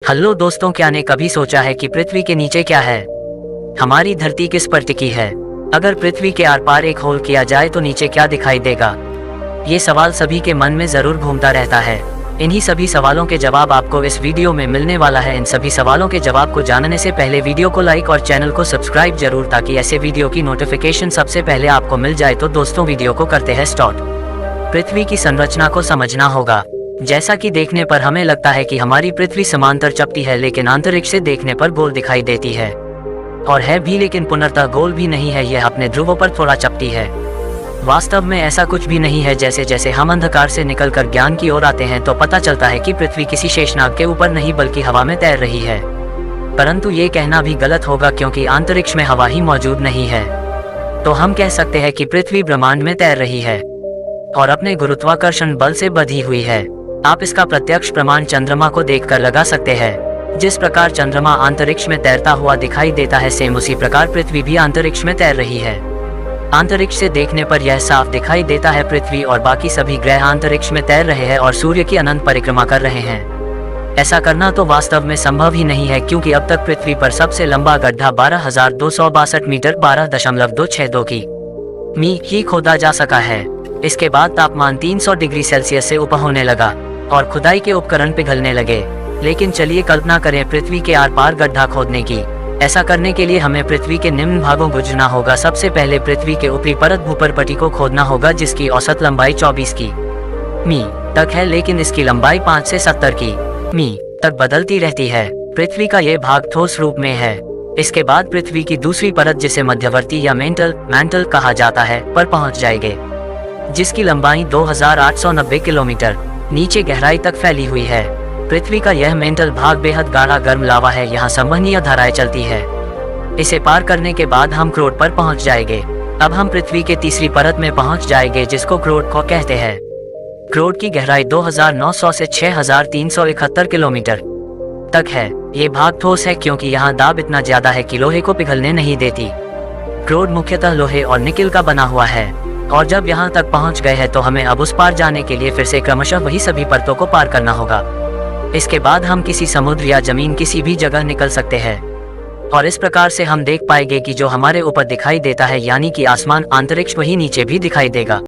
Hello दोस्तों, क्या ने कभी सोचा है कि पृथ्वी के नीचे क्या है? हमारी धरती किस पर टिकी है? अगर पृथ्वी के आर पार एक होल किया जाए तो नीचे क्या दिखाई देगा? ये सवाल सभी के मन में जरूर घूमता रहता है। इन्हीं सभी सवालों के जवाब आपको इस वीडियो में मिलने वाला है। इन सभी सवालों के जवाब को जानने से पहले वीडियो को लाइक और चैनल को सब्सक्राइब जरूर, ताकि ऐसे वीडियो की नोटिफिकेशन सबसे पहले आपको मिल जाए। तो दोस्तों, वीडियो को करते हैं स्टार्ट। पृथ्वी की संरचना को समझना होगा। जैसा कि देखने पर हमें लगता है कि हमारी पृथ्वी समांतर चपटी है, लेकिन अंतरिक्ष से देखने पर गोल दिखाई देती है। और है भी, लेकिन पूर्णतः गोल भी नहीं है। यह अपने ध्रुवों पर थोड़ा चपटी है। वास्तव में ऐसा कुछ भी नहीं है। जैसे जैसे हम अंधकार से निकलकर ज्ञान की ओर आते हैं तो पता चलता है कि पृथ्वी किसी शेषनाग के ऊपर नहीं बल्कि हवा में तैर रही है। परंतु ये कहना भी गलत होगा, क्योंकि अंतरिक्ष में हवा ही मौजूद नहीं है। तो हम कह सकते हैं कि पृथ्वी ब्रह्मांड में तैर रही है और अपने गुरुत्वाकर्षण बल से बंधी हुई है। आप इसका प्रत्यक्ष प्रमाण चंद्रमा को देखकर लगा सकते हैं। जिस प्रकार चंद्रमा अंतरिक्ष में तैरता हुआ दिखाई देता है, सेम उसी प्रकार पृथ्वी भी अंतरिक्ष में तैर रही है। अंतरिक्ष से देखने पर यह साफ दिखाई देता है। पृथ्वी और बाकी सभी ग्रह अंतरिक्ष में तैर रहे हैं और सूर्य की अनंत परिक्रमा कर रहे हैं। ऐसा करना तो वास्तव में संभव ही नहीं है, क्योंकि अब तक पृथ्वी पर सबसे लंबा गड्ढा 12,262 मीटर 12.262 मी ही खोदा जा सका है। इसके बाद तापमान 300 डिग्री सेल्सियस से ऊपर होने लगा और खुदाई के उपकरण पिघलने लगे। लेकिन चलिए कल्पना करें पृथ्वी के आर पार गड्ढा खोदने की। ऐसा करने के लिए हमें पृथ्वी के निम्न भागों गुजरना होगा। सबसे पहले पृथ्वी के ऊपरी परत भूपर्पटी को खोदना होगा, जिसकी औसत लंबाई 24 की मी तक है, लेकिन इसकी लंबाई 5 से 70 की मी तक बदलती रहती है। पृथ्वी का यह भाग ठोस रूप में है। इसके बाद पृथ्वी की दूसरी परत, जिसे मध्यवर्ती या मैंटल कहा जाता है, पर पहुंच जाएंगे, जिसकी लंबाई 2890 किलोमीटर नीचे गहराई तक फैली हुई है। पृथ्वी का यह मेंटल भाग बेहद गाढ़ा गर्म लावा है। यहाँ संवहनीय धाराएं चलती है। इसे पार करने के बाद हम क्रोड पर पहुंच जाएंगे। अब हम पृथ्वी के तीसरी परत में पहुंच जाएंगे, जिसको क्रोड को कहते हैं। क्रोड की गहराई 2900 से 6371 किलोमीटर तक है। ये भाग ठोस है, क्योंकि यहाँ दाब इतना ज्यादा है कि लोहे को पिघलने नहीं देती। क्रोड मुख्यतः लोहे और निकिल का बना हुआ है। और जब यहाँ तक पहुँच गए हैं तो हमें अब उस पार जाने के लिए फिर से क्रमशः वही सभी परतों को पार करना होगा। इसके बाद हम किसी समुद्र या जमीन किसी भी जगह निकल सकते हैं, और इस प्रकार से हम देख पाएंगे कि जो हमारे ऊपर दिखाई देता है, यानी कि आसमान, अंतरिक्ष, वही नीचे भी दिखाई देगा।